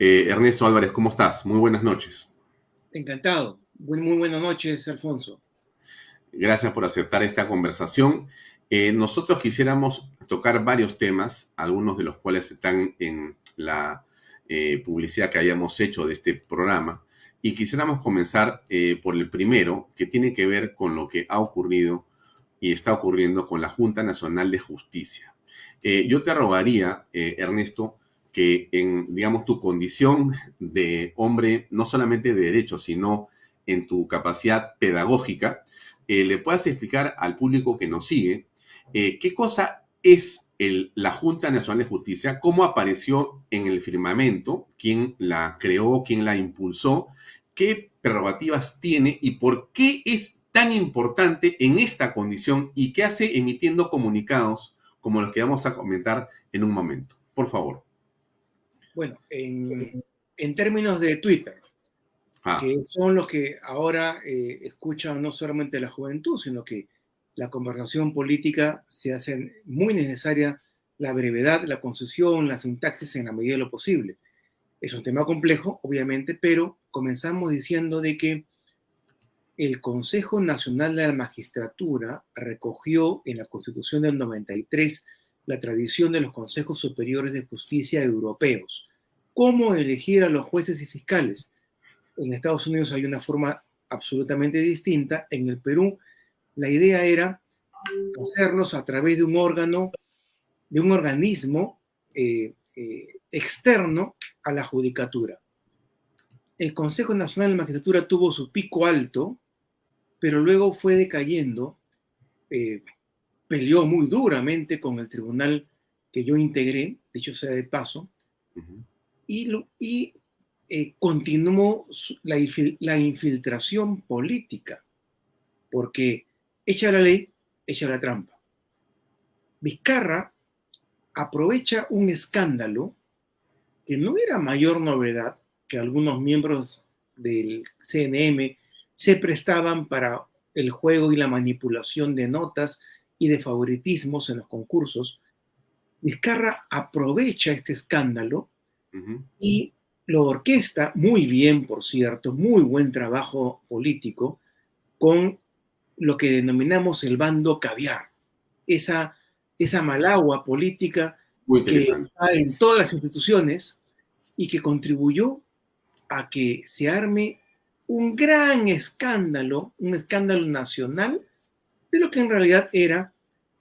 Ernesto Álvarez, ¿cómo estás? Muy buenas noches. Encantado. Muy buenas noches, Alfonso. Gracias por aceptar esta conversación. Nosotros quisiéramos tocar varios temas, algunos de los cuales están en la publicidad que hayamos hecho de este programa, y quisiéramos comenzar por el primero, que tiene que ver con lo que ha ocurrido y está ocurriendo con la Junta Nacional de Justicia. Yo te rogaría, Ernesto, que en, digamos, tu condición de hombre, no solamente de derecho, sino en tu capacidad pedagógica, le puedas explicar al público que nos sigue qué cosa es la Junta Nacional de Justicia, cómo apareció en el firmamento, quién la creó, quién la impulsó, qué prerrogativas tiene y por qué es tan importante en esta condición y qué hace emitiendo comunicados como los que vamos a comentar en un momento. Por favor. Bueno, en términos de Twitter, Ah, que son los que ahora escuchan no solamente la juventud, sino que la conversación política se hace muy necesaria la brevedad, la concisión, la sintaxis en la medida de lo posible. Es un tema complejo, obviamente, pero comenzamos diciendo de que el Consejo Nacional de la Magistratura recogió en la Constitución del 93 la tradición de los consejos superiores de justicia europeos. ¿Cómo elegir a los jueces y fiscales? En Estados Unidos hay una forma absolutamente distinta. En el Perú, la idea era hacerlos a través de un órgano, de un organismo externo a la judicatura. El Consejo Nacional de la Magistratura tuvo su pico alto, pero luego fue decayendo, eh, peleó muy duramente con el tribunal que yo integré, dicho sea de paso, uh-huh. y continuó la infiltración política, porque echa la ley, echa la trampa. Vizcarra aprovecha un escándalo que no era mayor novedad, que algunos miembros del CNM se prestaban para el juego y la manipulación de notas y de favoritismos en los concursos. Vizcarra aprovecha este escándalo Uh-huh. y lo orquesta muy bien, por cierto, muy buen trabajo político, con lo que denominamos el bando caviar, esa, esa malagua política Muy que interesante. está en todas las instituciones y que contribuyó a que se arme un escándalo nacional, de lo que en realidad era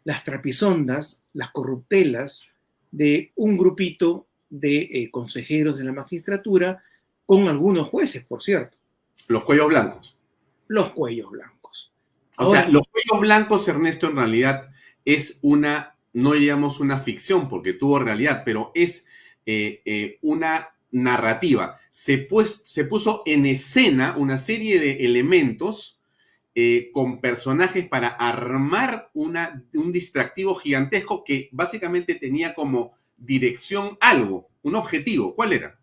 las trapisondas, las corruptelas de un grupito de consejeros de la magistratura, con algunos jueces, por cierto, Los cuellos blancos. los cuellos blancos. O Ahora, sea, los cuellos blancos, Ernesto, en realidad es una, no diríamos una ficción porque tuvo realidad, pero es una narrativa. Se puso en escena una serie de elementos con personajes para armar un distractivo gigantesco que básicamente tenía como dirección algo, un objetivo. ¿Cuál era?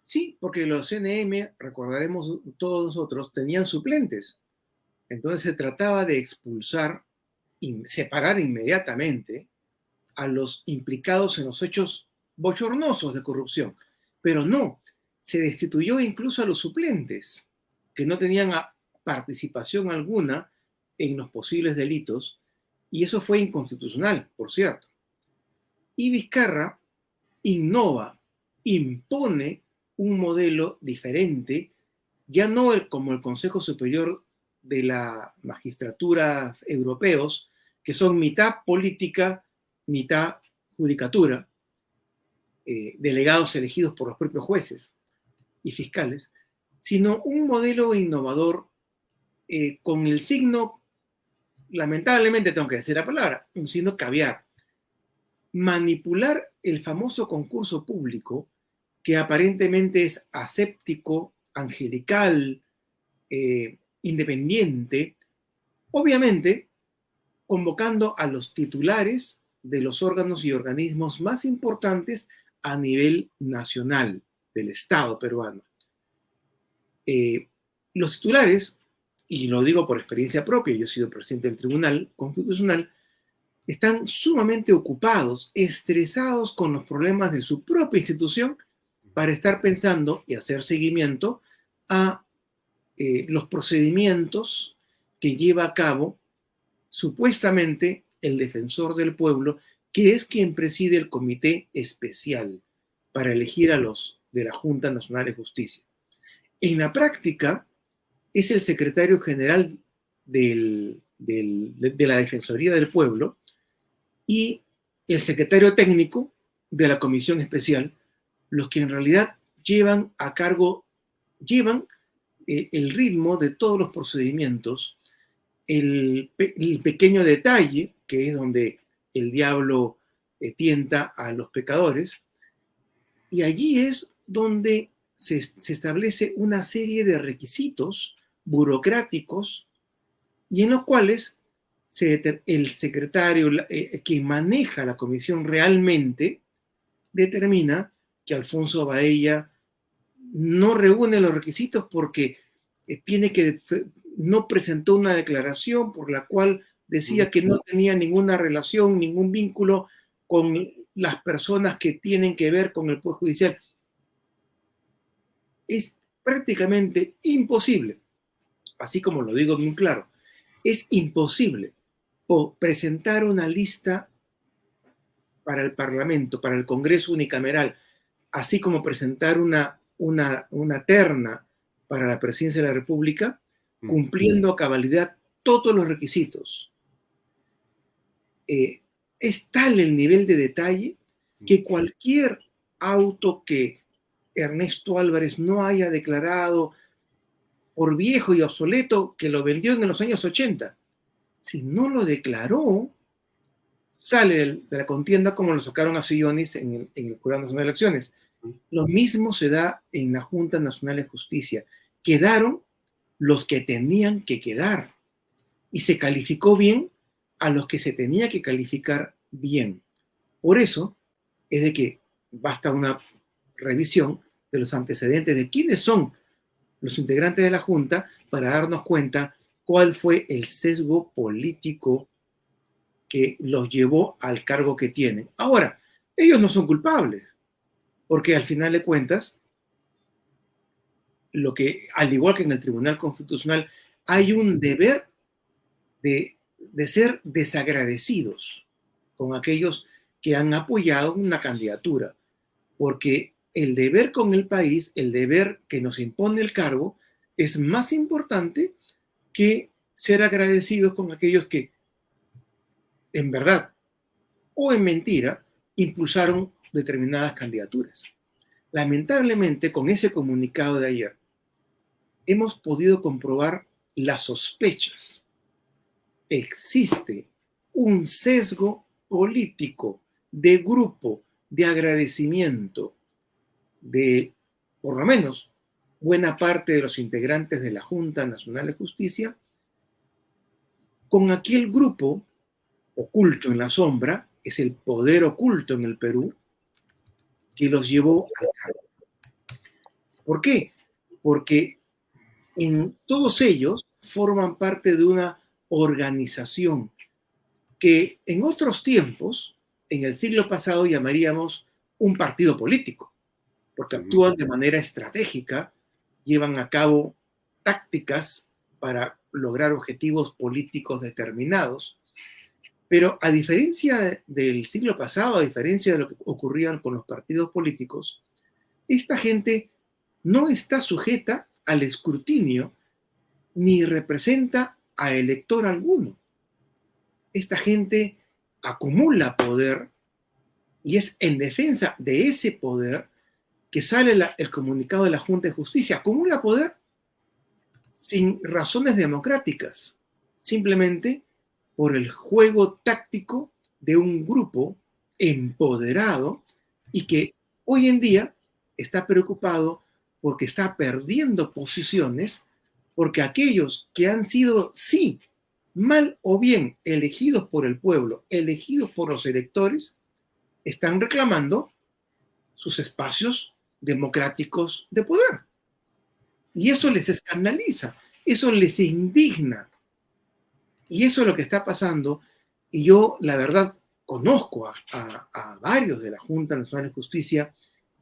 sí, porque los CNM, recordaremos todos nosotros, tenían suplentes. Entonces se trataba de expulsar y separar inmediatamente a los implicados en los hechos bochornosos de corrupción. Pero no, se destituyó incluso a los suplentes, que no tenían participación alguna en los posibles delitos, y eso fue inconstitucional, por cierto. Y Vizcarra innova, impone un modelo diferente, ya no como el Consejo Superior de la Magistratura europeos, que son mitad política, mitad judicatura, delegados elegidos por los propios jueces y fiscales, sino un modelo innovador con el signo, lamentablemente tengo que decir la palabra, un signo caviar. Manipular el famoso concurso público, que aparentemente es aséptico, angelical, independiente, obviamente convocando a los titulares de los órganos y organismos más importantes a nivel nacional del Estado peruano. Eh, los titulares, y lo digo por experiencia propia, yo he sido presidente del Tribunal Constitucional, están sumamente ocupados, estresados con los problemas de su propia institución para estar pensando y hacer seguimiento a los procedimientos que lleva a cabo supuestamente el defensor del pueblo, que es quien preside el comité especial para elegir a los de la Junta Nacional de Justicia. En la práctica, es el secretario general de la Defensoría del Pueblo y el secretario técnico de la Comisión Especial, los que en realidad llevan el ritmo de todos los procedimientos, el pequeño detalle, que es donde el diablo tienta a los pecadores, y allí es donde se establece una serie de requisitos burocráticos y en los cuales el secretario que maneja la comisión realmente determina que Alfonso Baella no reúne los requisitos porque no presentó una declaración por la cual decía que no tenía ninguna relación, ningún vínculo con las personas que tienen que ver con el Poder Judicial. Es prácticamente imposible, así como lo digo bien claro, es imposible presentar una lista para el Parlamento, para el Congreso unicameral, así como presentar una terna para la presidencia de la República, cumpliendo a cabalidad todos los requisitos. Es tal el nivel de detalle que cualquier auto que Ernesto Álvarez no haya declarado por viejo y obsoleto, que lo vendió en los años 80, si no lo declaró, sale de la contienda como lo sacaron a Sillones en el Jurado Nacional de Elecciones. Lo mismo se da en la Junta Nacional de Justicia. Quedaron los que tenían que quedar y se calificó bien a los que se tenía que calificar bien. Por eso es de que basta una revisión de los antecedentes de quiénes son los integrantes de la Junta para darnos cuenta cuál fue el sesgo político que los llevó al cargo que tienen. Ahora, ellos no son culpables, porque al final de cuentas, al igual que en el Tribunal Constitucional, hay un deber de ser desagradecidos con aquellos que han apoyado una candidatura, porque el deber con el país, el deber que nos impone el cargo, es más importante que ser agradecidos con aquellos que, en verdad o en mentira, impulsaron determinadas candidaturas. Lamentablemente, con ese comunicado de ayer, hemos podido comprobar las sospechas. Existe un sesgo político de grupo de agradecimiento de, por lo menos, buena parte de los integrantes de la Junta Nacional de Justicia, con aquel grupo oculto en la sombra, es el poder oculto en el Perú, que los llevó al cargo. ¿Por qué? Porque todos ellos forman parte de una organización que en otros tiempos, en el siglo pasado, llamaríamos un partido político, porque actúan de manera estratégica, llevan a cabo tácticas para lograr objetivos políticos determinados. Pero a diferencia del siglo pasado, a diferencia de lo que ocurría con los partidos políticos, esta gente no está sujeta al escrutinio ni representa a elector alguno. Esta gente acumula poder y es en defensa de ese poder que sale el comunicado de la Junta de Justicia. Acumula poder sin razones democráticas, simplemente por el juego táctico de un grupo empoderado y que hoy en día está preocupado porque está perdiendo posiciones, porque aquellos que han sido, sí, mal o bien elegidos por el pueblo, elegidos por los electores, están reclamando sus espacios democráticos de poder. Y eso les escandaliza, eso les indigna. Y eso es lo que está pasando. Y yo, la verdad, conozco a varios de la Junta Nacional de Justicia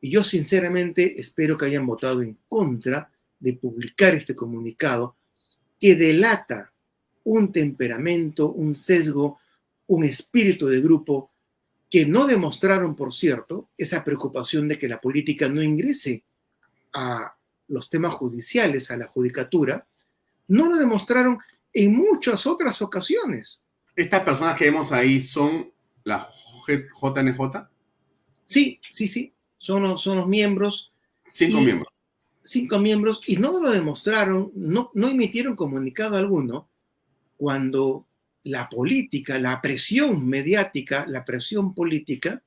Y yo sinceramente espero que hayan votado en contra de publicar este comunicado que delata un temperamento, un sesgo, un espíritu de grupo que no demostraron, por cierto, esa preocupación de que la política no ingrese a los temas judiciales, a la judicatura, no lo demostraron en muchas otras ocasiones. ¿Estas personas que vemos ahí son la JNJ? Sí, sí, sí, son los miembros. 5 miembros. 5 miembros, y no lo demostraron, no emitieron comunicado alguno cuando la política, la presión mediática, la presión política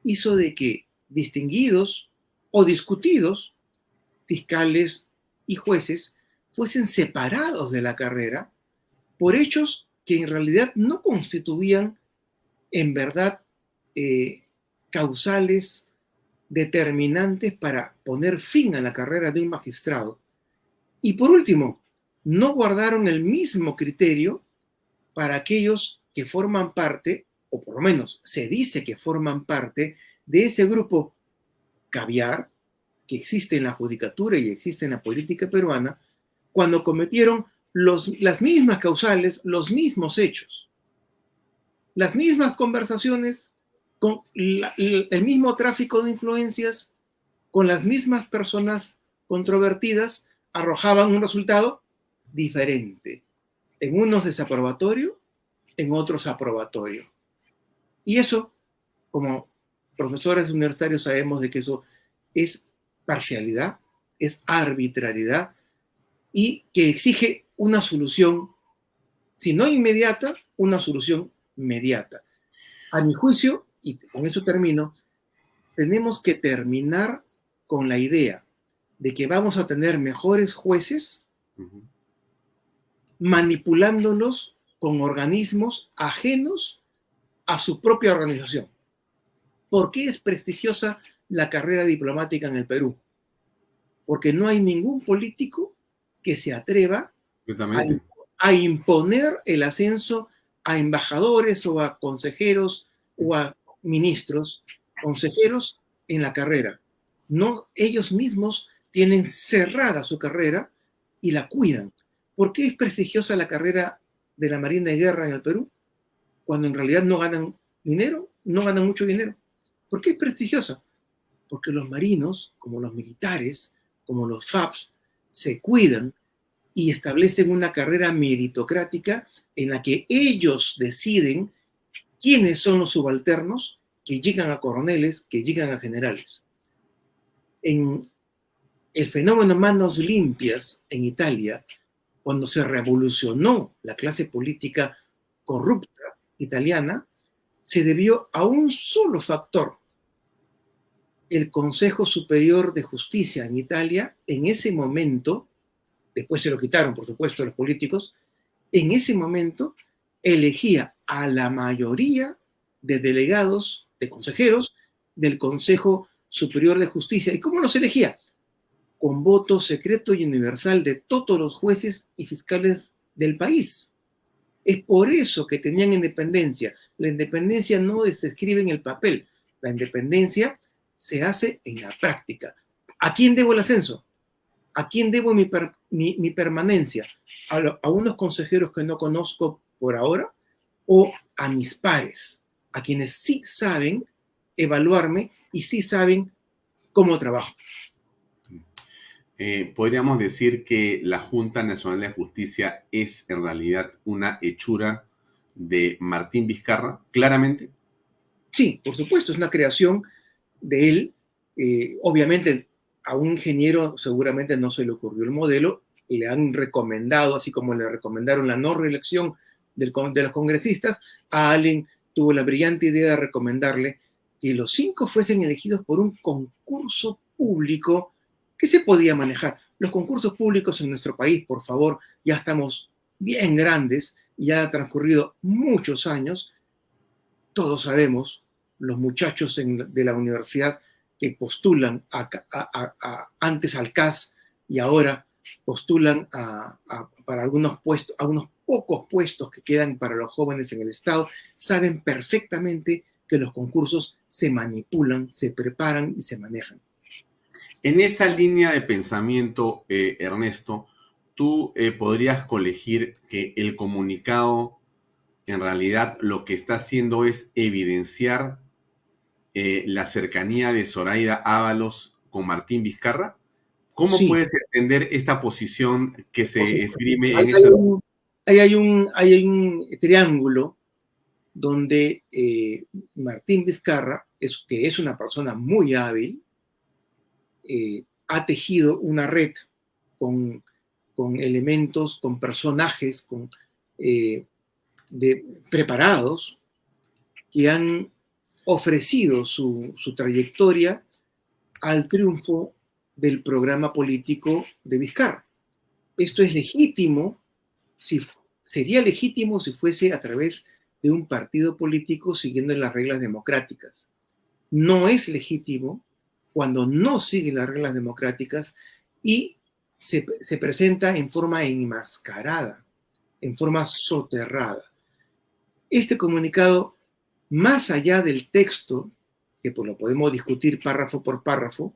hizo de que distinguidos o discutidos fiscales y jueces fuesen separados de la carrera por hechos que en realidad no constituían en verdad causales determinantes para poner fin a la carrera de un magistrado. Y por último, no guardaron el mismo criterio para aquellos que forman parte, o por lo menos se dice que forman parte, de ese grupo caviar que existe en la judicatura y existe en la política peruana, cuando cometieron las mismas causales, los mismos hechos, las mismas conversaciones, con el mismo tráfico de influencias, con las mismas personas controvertidas, arrojaban un resultado diferente. En unos desaprobatorio, en otros aprobatorio. Y eso, como profesores universitarios sabemos de que eso es parcialidad, es arbitrariedad y que exige una solución, si no inmediata, una solución mediata. A mi juicio, y con eso termino, tenemos que terminar con la idea de que vamos a tener mejores jueces manipulándolos con organismos ajenos a su propia organización. ¿Por qué es prestigiosa la carrera diplomática en el Perú? Porque no hay ningún político que se atreva a imponer el ascenso a embajadores o a consejeros o a ministros, consejeros en la carrera. No, ellos mismos tienen cerrada su carrera y la cuidan. ¿Por qué es prestigiosa la carrera de la Marina de Guerra en el Perú? Cuando en realidad no ganan dinero, no ganan mucho dinero. ¿Por qué es prestigiosa? Porque los marinos, como los militares, como los FAPs, se cuidan y establecen una carrera meritocrática en la que ellos deciden quiénes son los subalternos que llegan a coroneles, que llegan a generales. En el fenómeno Manos Limpias en Italia, cuando se revolucionó la clase política corrupta italiana, se debió a un solo factor. El Consejo Superior de Justicia en Italia, en ese momento, después se lo quitaron, por supuesto, los políticos, en ese momento elegía a la mayoría de delegados, de consejeros, del Consejo Superior de Justicia. ¿Y cómo los elegía? Con voto secreto y universal de todos los jueces y fiscales del país. Es por eso que tenían independencia. La independencia no se escribe en el papel. La independencia se hace en la práctica. ¿A quién debo el ascenso? ¿A quién debo mi permanencia? ¿A unos consejeros que no conozco por ahora? ¿O a mis pares? A quienes sí saben evaluarme y sí saben cómo trabajo. Podríamos decir que la Junta Nacional de Justicia es en realidad una hechura de Martín Vizcarra, claramente. Sí, por supuesto, es una creación de él. Obviamente a un ingeniero seguramente no se le ocurrió el modelo, le han recomendado, así como le recomendaron la no reelección de los congresistas, a alguien tuvo la brillante idea de recomendarle que los 5 fuesen elegidos por un concurso público que se podía manejar. Los concursos públicos en nuestro país, por favor, ya estamos bien grandes, ya ha transcurrido muchos años. Todos sabemos, los muchachos de la universidad que postulan antes al CAS y ahora postulan para algunos pocos puestos que quedan para los jóvenes en el Estado, saben perfectamente que los concursos se manipulan, se preparan y se manejan. En esa línea de pensamiento, Ernesto, tú podrías colegir que el comunicado en realidad lo que está haciendo es evidenciar la cercanía de Zoraida Ábalos con Martín Vizcarra. ¿Cómo Sí, puedes entender esta posición que por se supuesto. esgrime Hay, en hay ese documento? un, hay un triángulo donde Martín Vizcarra, que es una persona muy hábil, ha tejido una red con, con elementos, con personajes, eh, preparados que han ofrecido su trayectoria al triunfo del programa político de Vizcarra. Esto es legítimo, si, sería legítimo si fuese a través de un partido político siguiendo las reglas democráticas. No es legítimo cuando no sigue las reglas democráticas y se presenta en forma enmascarada, en forma soterrada. Este comunicado, más allá del texto, que pues lo podemos discutir párrafo por párrafo,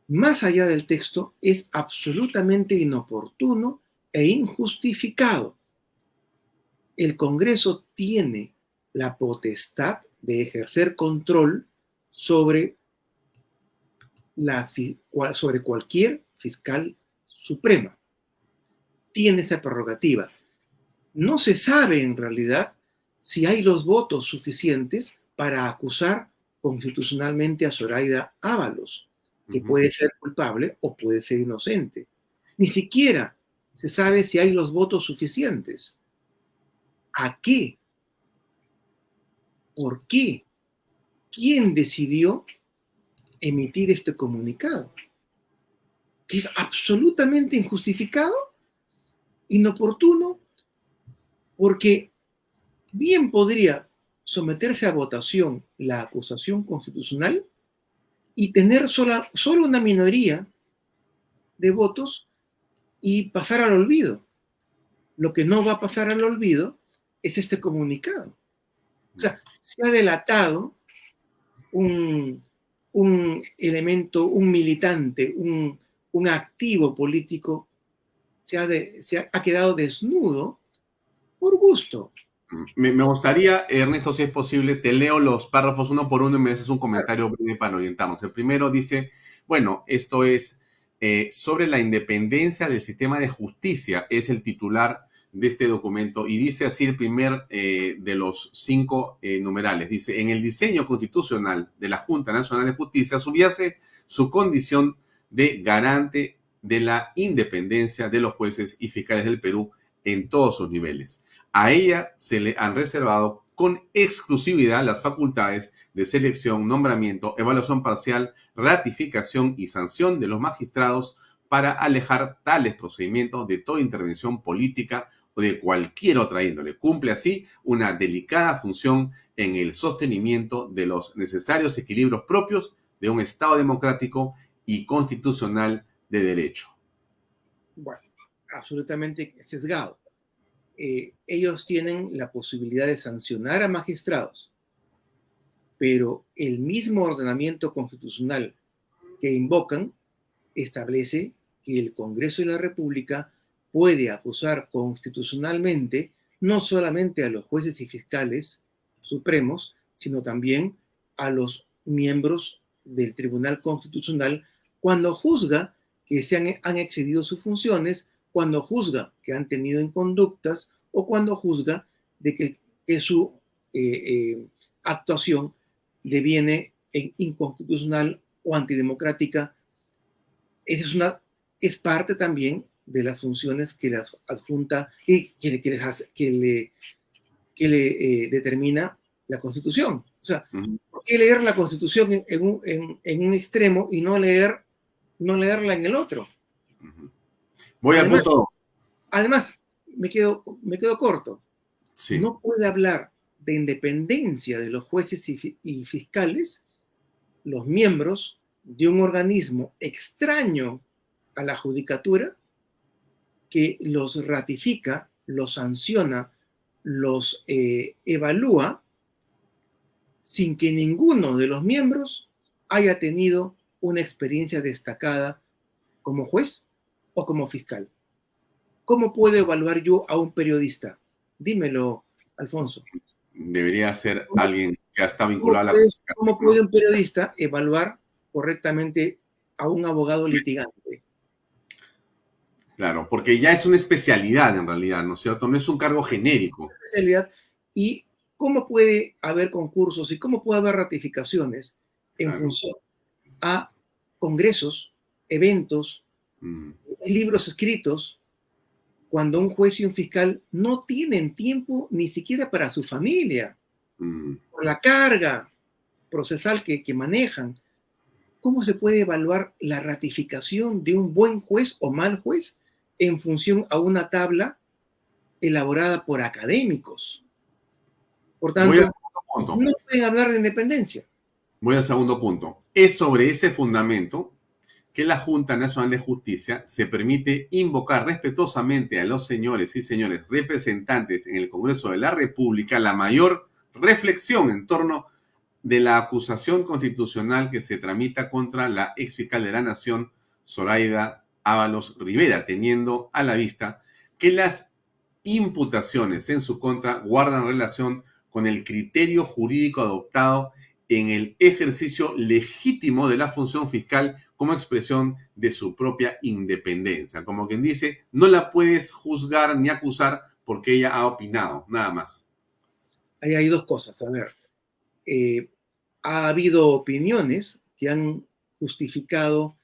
más allá del texto es absolutamente inoportuno e injustificado. El Congreso tiene la potestad de ejercer control sobre, sobre cualquier fiscal suprema. Tiene esa prerrogativa. No se sabe en realidad si hay los votos suficientes para acusar constitucionalmente a Zoraida Ábalos, que puede ser culpable o puede ser inocente. Ni siquiera se sabe si hay los votos suficientes. ¿A qué? ¿Por qué? ¿Quién decidió emitir este comunicado? Que es absolutamente injustificado, inoportuno, porque bien podría someterse a votación la acusación constitucional y tener solo una minoría de votos y pasar al olvido. Lo que no va a pasar al olvido es este comunicado. O sea, se ha delatado un, un elemento, un militante, un activo político, ha quedado desnudo por gusto. Me gustaría, Ernesto, si es posible, te leo los párrafos uno por uno y me haces un comentario breve para orientarnos. El primero dice, bueno, esto es sobre la independencia del sistema de justicia, es el titular de este documento, y dice así el primer de los 5 numerales. Dice, en el diseño constitucional de la Junta Nacional de Justicia subyace su condición de garante de la independencia de los jueces y fiscales del Perú en todos sus niveles. A ella se le han reservado con exclusividad las facultades de selección, nombramiento, evaluación parcial, ratificación y sanción de los magistrados para alejar tales procedimientos de toda intervención política o de cualquier otra índole. Cumple así una delicada función en el sostenimiento de los necesarios equilibrios propios de un Estado democrático y constitucional de derecho. Bueno, absolutamente sesgado. Ellos tienen la posibilidad de sancionar a magistrados, pero el mismo ordenamiento constitucional que invocan establece que el Congreso de la República puede acusar constitucionalmente no solamente a los jueces y fiscales supremos, sino también a los miembros del Tribunal Constitucional cuando juzga que han excedido sus funciones, cuando juzga que han tenido inconductas o cuando juzga de que su actuación deviene en inconstitucional o antidemocrática. Esa es parte también de las funciones que las adjunta, que le determina la Constitución. O sea, ¿por qué leer la Constitución en un extremo y no leerla en el otro? Voy al punto. Además, me quedo corto. Sí. No puede hablar de independencia de los jueces y fiscales, los miembros de un organismo extraño a la judicatura que los ratifica, los sanciona, los evalúa sin que ninguno de los miembros haya tenido una experiencia destacada como juez o como fiscal. ¿Cómo puedo evaluar yo a un periodista? Dímelo, Alfonso. Debería ser ¿Cómo, alguien que está vinculado a la cómo comunicación, puede ¿no? un periodista evaluar correctamente a un abogado litigante? Claro, porque ya es una especialidad en realidad, ¿no es cierto? No es un cargo genérico. Especialidad y cómo puede haber concursos y cómo puede haber ratificaciones en Claro. función a congresos, eventos, Mm, libros escritos, cuando un juez y un fiscal no tienen tiempo ni siquiera para su familia, mm. por la carga procesal que manejan. ¿Cómo se puede evaluar la ratificación de un buen juez o mal juez en función a una tabla elaborada por académicos? Por Voy al tanto, segundo punto. no pueden hablar de independencia. Voy al segundo punto. Es sobre ese fundamento que la Junta Nacional de Justicia se permite invocar respetuosamente a los señores y señores representantes en el Congreso de la República la mayor reflexión en torno de la acusación constitucional que se tramita contra la exfiscal de la Nación, Zoraida Ábalos Rivera, teniendo a la vista que las imputaciones en su contra guardan relación con el criterio jurídico adoptado en el ejercicio legítimo de la función fiscal como expresión de su propia independencia. Como quien dice, no la puedes juzgar ni acusar porque ella ha opinado, nada más. Ahí hay dos cosas. A ver, eh, ha habido opiniones que han justificado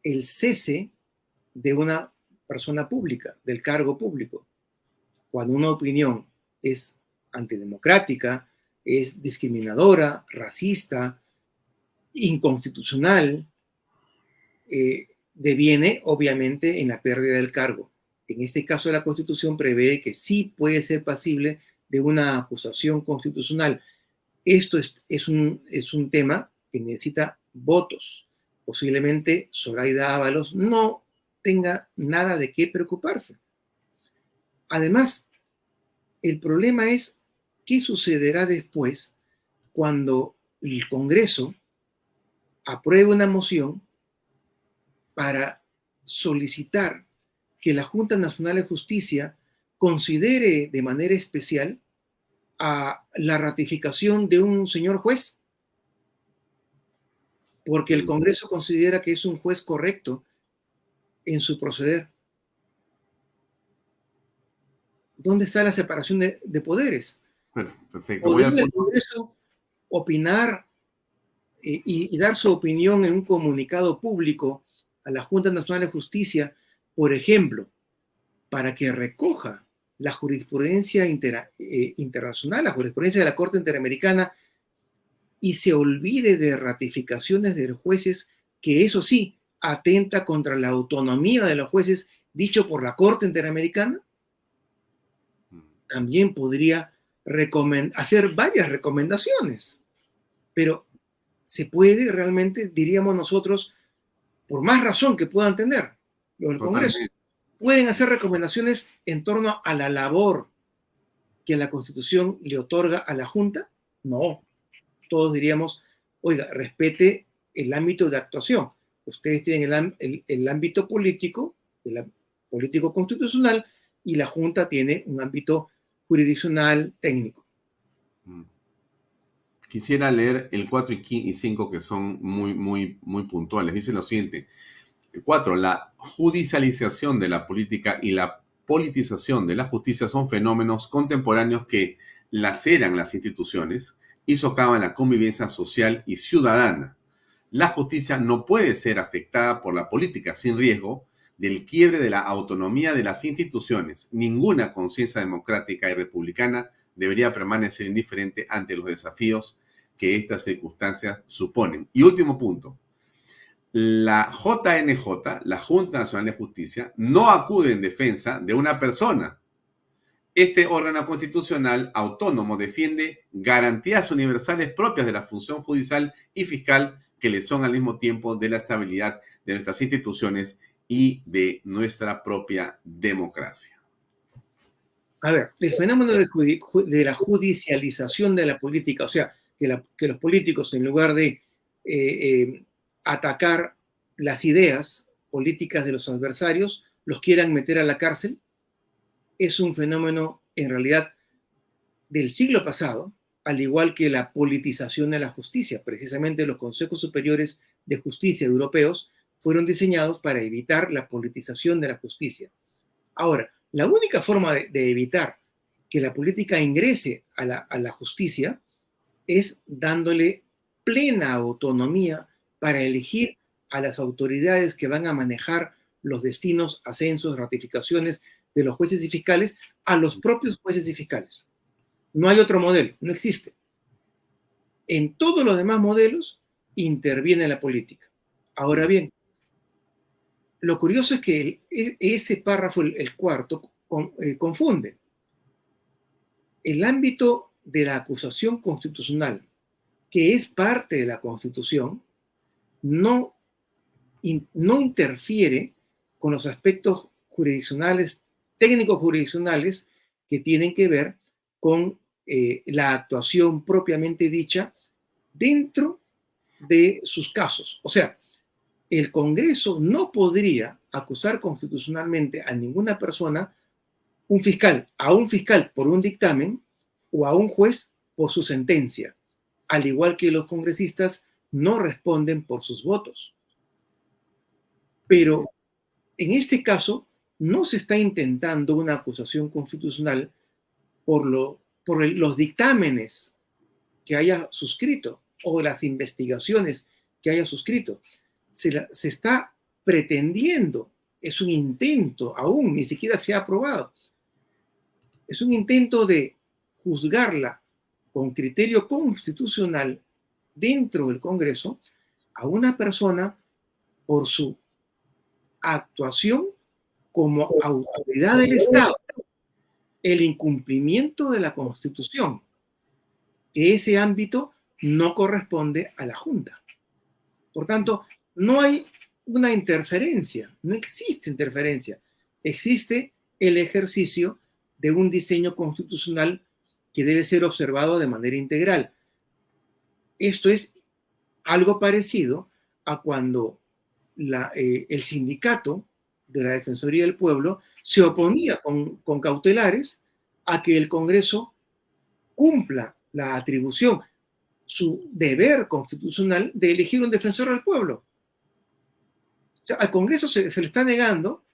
el cese de una persona pública, del cargo público. Cuando una opinión es antidemocrática, es discriminadora, racista, inconstitucional, deviene obviamente en la pérdida del cargo. En este caso, la Constitución prevé que sí puede ser pasible de una acusación constitucional. Esto es un tema que necesita votos. Posiblemente Zoraida Ábalos no tenga nada de qué preocuparse. Además, el problema es qué sucederá después cuando el Congreso apruebe una moción para solicitar que la Junta Nacional de Justicia considere de manera especial a la ratificación de un señor juez, porque el Congreso considera que es un juez correcto en su proceder. ¿Dónde está la separación de poderes? Perfecto. Voy al ¿Podría el punto. Congreso opinar y dar su opinión en un comunicado público a la Junta Nacional de Justicia, por ejemplo, para que recoja la jurisprudencia internacional, la jurisprudencia de la Corte Interamericana, y se olvide de ratificaciones de los jueces, que eso sí, atenta contra la autonomía de los jueces, dicho por la Corte Interamericana? También podría hacer varias recomendaciones, pero se puede realmente, diríamos nosotros, por más razón que puedan tener los del Congreso, Totalmente. pueden hacer recomendaciones en torno a la labor que la Constitución le otorga a la Junta. No, todos diríamos, oiga, respete el ámbito de actuación. Ustedes tienen el ámbito político, el político constitucional, y la Junta tiene un ámbito jurisdiccional técnico. Quisiera leer el 4 y 5 que son muy puntuales. Dice lo siguiente. 4. La judicialización de la política y la politización de la justicia son fenómenos contemporáneos que laceran las instituciones y socavan la convivencia social y ciudadana. La justicia no puede ser afectada por la política sin riesgo del quiebre de la autonomía de las instituciones. Ninguna conciencia democrática y republicana debería permanecer indiferente ante los desafíos que estas circunstancias suponen. Y último punto. La JNJ, la Junta Nacional de Justicia, no acude en defensa de una persona. Este órgano constitucional autónomo defiende garantías universales propias de la función judicial y fiscal que le son al mismo tiempo de la estabilidad de nuestras instituciones y de nuestra propia democracia. A ver, el fenómeno de la judicialización de la política, o sea, que los políticos, en lugar de atacar las ideas políticas de los adversarios, los quieran meter a la cárcel, es un fenómeno en realidad del siglo pasado, al igual que la politización de la justicia. Precisamente los consejos superiores de justicia europeos fueron diseñados para evitar la politización de la justicia. Ahora, la única forma de evitar que la política ingrese a la justicia es dándole plena autonomía para elegir a las autoridades que van a manejar los destinos, ascensos, ratificaciones de los jueces y fiscales a los propios jueces y fiscales. No hay otro modelo, no existe. En todos los demás modelos interviene la política. Ahora bien, lo curioso es que ese párrafo, el cuarto, confunde. El ámbito de la acusación constitucional, que es parte de la Constitución, no interfiere con los aspectos jurisdiccionales, técnicos jurisdiccionales, que tienen que ver con la actuación propiamente dicha dentro de sus casos. O sea, el Congreso no podría acusar constitucionalmente a ninguna persona, a un fiscal por un dictamen o a un juez por su sentencia, al igual que los congresistas no responden por sus votos. Pero en este caso no se está intentando una acusación constitucional por los dictámenes que haya suscrito o las investigaciones que haya suscrito. Se está pretendiendo, es un intento, aún ni siquiera se ha aprobado, es un intento de juzgarla con criterio constitucional dentro del Congreso a una persona por su actuación como autoridad del Estado, el incumplimiento de la Constitución, que ese ámbito no corresponde a la Junta. Por tanto, no hay una interferencia, no existe interferencia, existe el ejercicio de un diseño constitucional que debe ser observado de manera integral. Esto es algo parecido a cuando el sindicato de la Defensoría del Pueblo se oponía con cautelares a que el Congreso cumpla la atribución, su deber constitucional de elegir un defensor del pueblo. O sea, al Congreso se le está negando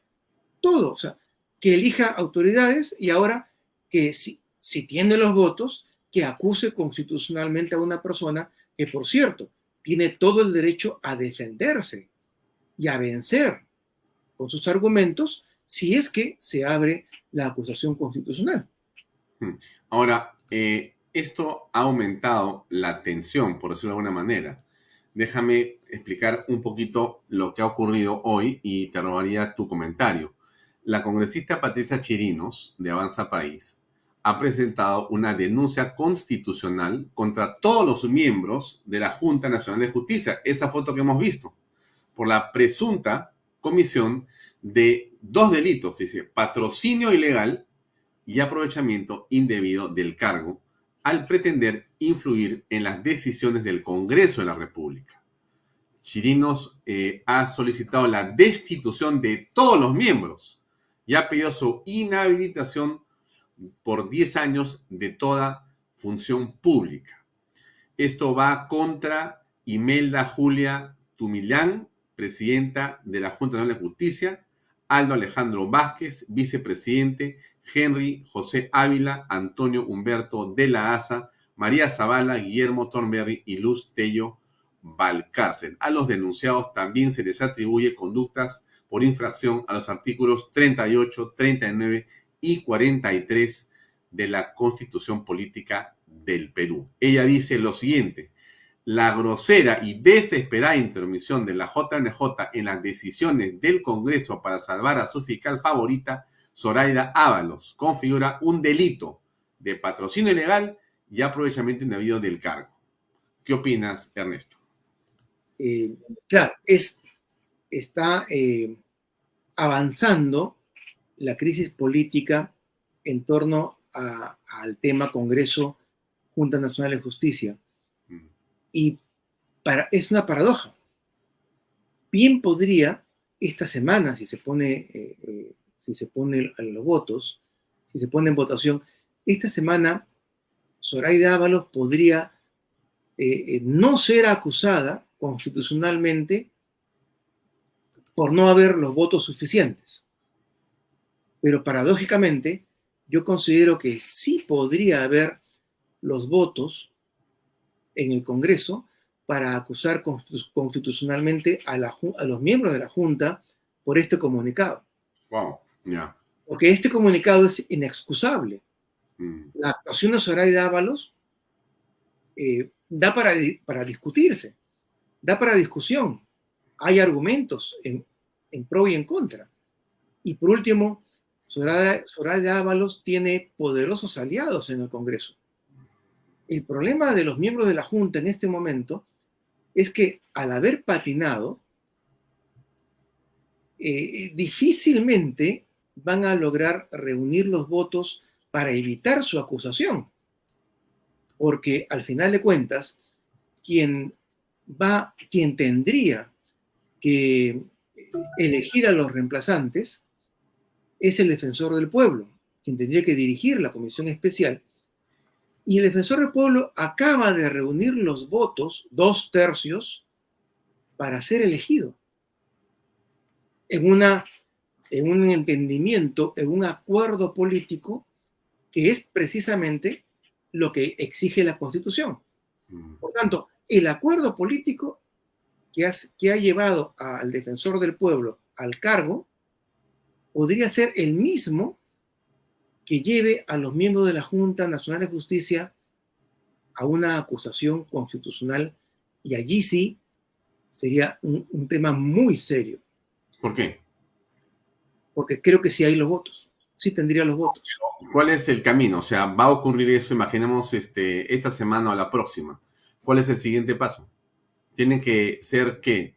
todo, o sea, que elija autoridades y ahora que si tiene los votos, que acuse constitucionalmente a una persona que, por cierto, tiene todo el derecho a defenderse y a vencer con sus argumentos si es que se abre la acusación constitucional. Ahora, esto ha aumentado la tensión, por decirlo de alguna manera. Déjame explicar un poquito lo que ha ocurrido hoy y te robaría tu comentario. La congresista Patricia Chirinos, de Avanza País, ha presentado una denuncia constitucional contra todos los miembros de la Junta Nacional de Justicia, esa foto que hemos visto, por la presunta comisión de 2 delitos, dice, patrocinio ilegal y aprovechamiento indebido del cargo al pretender influir en las decisiones del Congreso de la República. Chirinos ha solicitado la destitución de todos los miembros y ha pedido su inhabilitación por 10 años de toda función pública. Esto va contra Imelda Julia Tumillán, presidenta de la Junta Nacional de Justicia, Aldo Alejandro Vázquez, vicepresidente, Henry José Ávila, Antonio Humberto de la Asa, María Zavala, Guillermo Thornberry y Luz Tello Valcárcel. A los denunciados también se les atribuye conductas por infracción a los artículos 38, 39 y 43 de la Constitución Política del Perú. Ella dice lo siguiente: la grosera y desesperada intromisión de la JNJ en las decisiones del Congreso para salvar a su fiscal favorita, Zoraida Ábalos, configura un delito de patrocinio ilegal y aprovechamiento indebido del cargo. ¿Qué opinas, Ernesto? Claro, está avanzando la crisis política en torno al tema Congreso, Junta Nacional de Justicia. Y es una paradoja. Bien podría esta semana, si se pone a los votos, si se pone en votación, esta semana Zoraida Ábalos podría no ser acusada constitucionalmente por no haber los votos suficientes. Pero paradójicamente, yo considero que sí podría haber los votos en el Congreso para acusar constitucionalmente a los miembros de la Junta por este comunicado. Wow, ya. Yeah. Porque este comunicado es inexcusable. La actuación de Zoraida Ábalos da para discutirse, da para discusión. Hay argumentos en pro y en contra. Y por último, Zoraida Ábalos tiene poderosos aliados en el Congreso. El problema de los miembros de la Junta en este momento es que al haber patinado, difícilmente van a lograr reunir los votos para evitar su acusación. Porque al final de cuentas, quien tendría que elegir a los reemplazantes es el defensor del pueblo, quien tendría que dirigir la comisión especial. Y el defensor del pueblo acaba de reunir los votos, 2/3, para ser elegido. En un entendimiento, en un acuerdo político que es precisamente lo que exige la Constitución. Por tanto, el acuerdo político que ha llevado al defensor del pueblo al cargo podría ser el mismo que lleve a los miembros de la Junta Nacional de Justicia a una acusación constitucional, y allí sí sería un tema muy serio. ¿Por qué? Porque creo que sí hay los votos, sí tendría los votos. ¿Cuál es el camino? O sea, ¿va a ocurrir eso, imaginemos, esta semana o la próxima? ¿Cuál es el siguiente paso? ¿Tienen que ser qué?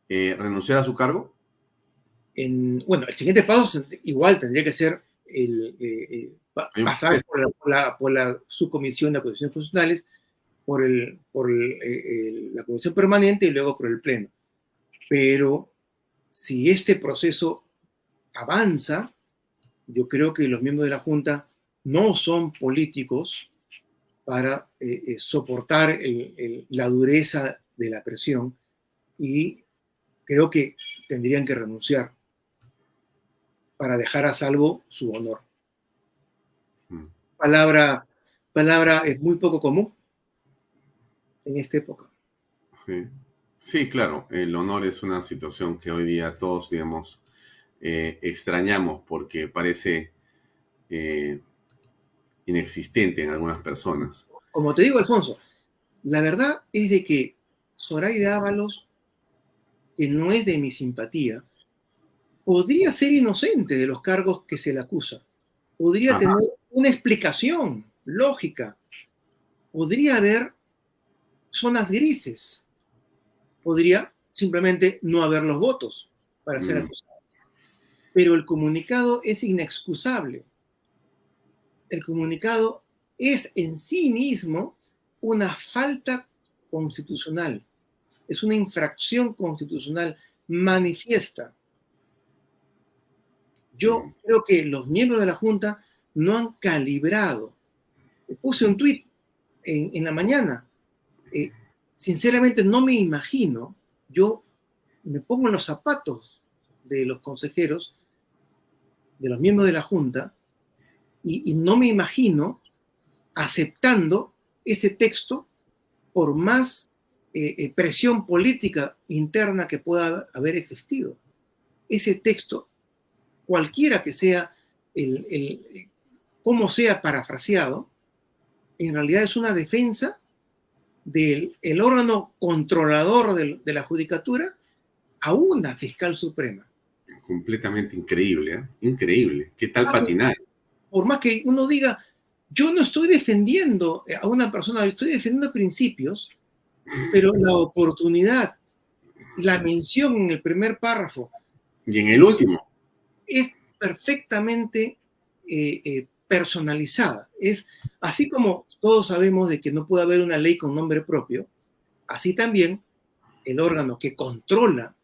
¿Renunciar a su cargo? Bueno, el siguiente paso igual tendría que ser pasar por la subcomisión de acusaciones constitucionales, por la comisión permanente y luego por el pleno. Pero si este proceso avanza, yo creo que los miembros de la Junta no son políticos para soportar la dureza de la presión, y creo que tendrían que renunciar para dejar a salvo su honor. Palabra es muy poco común en esta época. Sí, claro, el honor es una situación que hoy día todos, digamos, extrañamos porque parece inexistente en algunas personas. Como te digo, Alfonso, la verdad es de que Zoraida Ábalos, que no es de mi simpatía, podría ser inocente de los cargos que se le acusa. Podría tener una explicación lógica. Podría haber zonas grises. Podría simplemente no haber los votos para ser acusado. Pero el comunicado es inexcusable. El comunicado es en sí mismo una falta constitucional. Es una infracción constitucional manifiesta. Yo creo que los miembros de la Junta no han calibrado. Puse un tuit en la mañana. Sinceramente no me imagino, yo me pongo en los zapatos de los consejeros, de los miembros de la Junta, y no me imagino aceptando ese texto por más presión política interna que pueda haber existido. Ese texto, cualquiera que sea cómo sea parafraseado, en realidad es una defensa del órgano controlador de la judicatura a una fiscal suprema. Completamente increíble, ¿eh? Increíble. ¿Qué tal patinar? Por más que uno diga, yo no estoy defendiendo a una persona, estoy defendiendo principios, pero la oportunidad, la mención en el primer párrafo. Y en el último. Es perfectamente personalizada. Es así como todos sabemos de que no puede haber una ley con nombre propio, Así también el órgano que controla,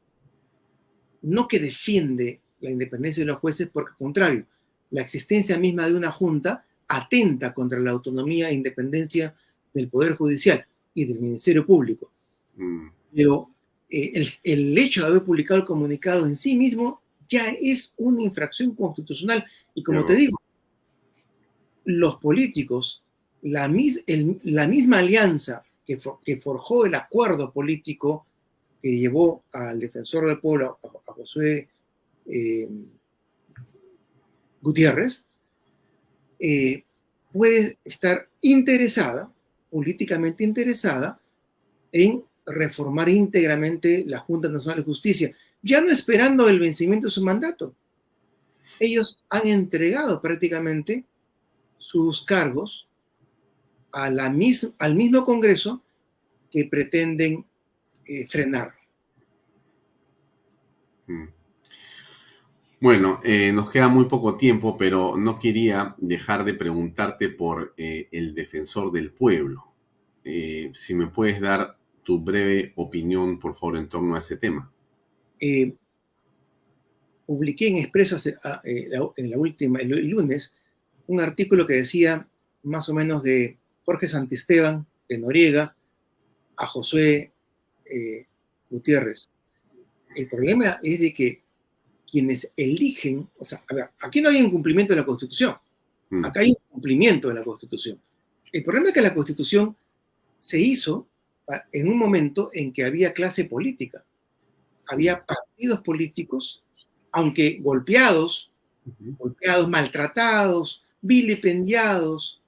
no que defiende la independencia de los jueces, porque al contrario, la existencia misma de una junta atenta contra la autonomía e independencia del Poder Judicial y del Ministerio Público. Pero el hecho de haber publicado el comunicado en sí mismo ya es una infracción constitucional. Y como te digo, los políticos, la misma alianza que forjó el acuerdo político que llevó al defensor del pueblo, a Josué Gutiérrez, puede estar interesada, políticamente interesada, en reformar íntegramente la Junta Nacional de Justicia, ya no esperando el vencimiento de su mandato. Ellos han entregado prácticamente sus cargos al mismo Congreso que pretenden frenar. Bueno, nos queda muy poco tiempo, pero no quería dejar de preguntarte por el defensor del pueblo. Si me puedes dar tu breve opinión, por favor, en torno a ese tema. Publiqué en Expreso el lunes un artículo que decía más o menos de Jorge Santisteban, de Noriega, a Josué Gutiérrez. El problema es de que quienes eligen, o sea, a ver, aquí no hay incumplimiento de la Constitución, acá hay incumplimiento de la Constitución. El problema es que la Constitución se hizo en un momento en que había clase política, había partidos políticos, aunque golpeados, maltratados, vilipendiados,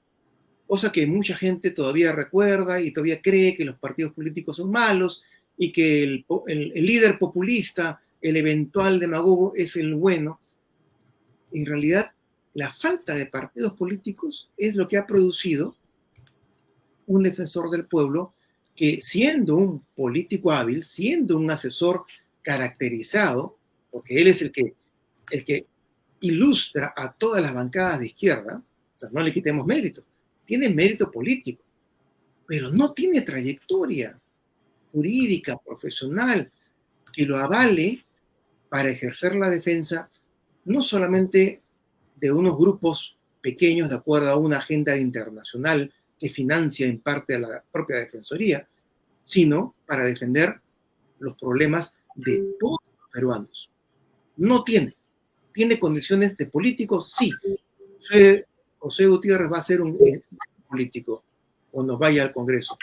cosa que mucha gente todavía recuerda y todavía cree que los partidos políticos son malos y que el líder populista, el eventual demagogo, es el bueno. En realidad, la falta de partidos políticos es lo que ha producido un defensor del pueblo que, siendo un político hábil, siendo un asesor caracterizado, porque él es el que ilustra a todas las bancadas de izquierda, o sea, no le quitemos mérito, tiene mérito político, pero no tiene trayectoria jurídica, profesional, que lo avale para ejercer la defensa no solamente de unos grupos pequeños de acuerdo a una agenda internacional que financia en parte a la propia Defensoría, sino para defender los problemas de todos los peruanos. No tiene condiciones de político, sí. José Gutiérrez va a ser un político cuando vaya al Congreso,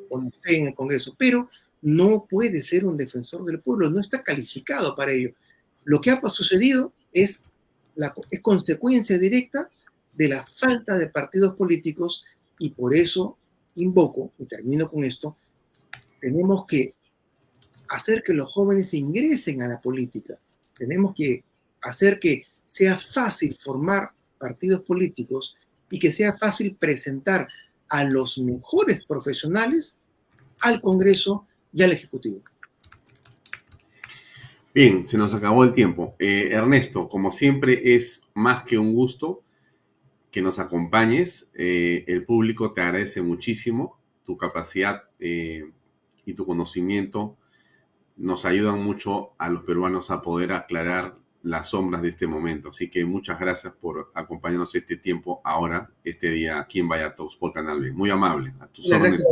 cuando esté en el Congreso, pero no puede ser un defensor del pueblo, no está calificado para ello. Lo que ha sucedido es consecuencia directa de la falta de partidos políticos y por eso invoco, y termino con esto, tenemos que hacer que los jóvenes ingresen a la política, tenemos que hacer que sea fácil formar partidos políticos y que sea fácil presentar a los mejores profesionales al Congreso y al Ejecutivo. Bien, se nos acabó el tiempo. Ernesto, como siempre, es más que un gusto que nos acompañes. El público te agradece muchísimo. Tu capacidad y tu conocimiento nos ayudan mucho a los peruanos a poder aclarar las sombras de este momento. Así que muchas gracias por acompañarnos este tiempo ahora, este día aquí en Vaya Talks por Canal B. Muy amable. A tus órdenes.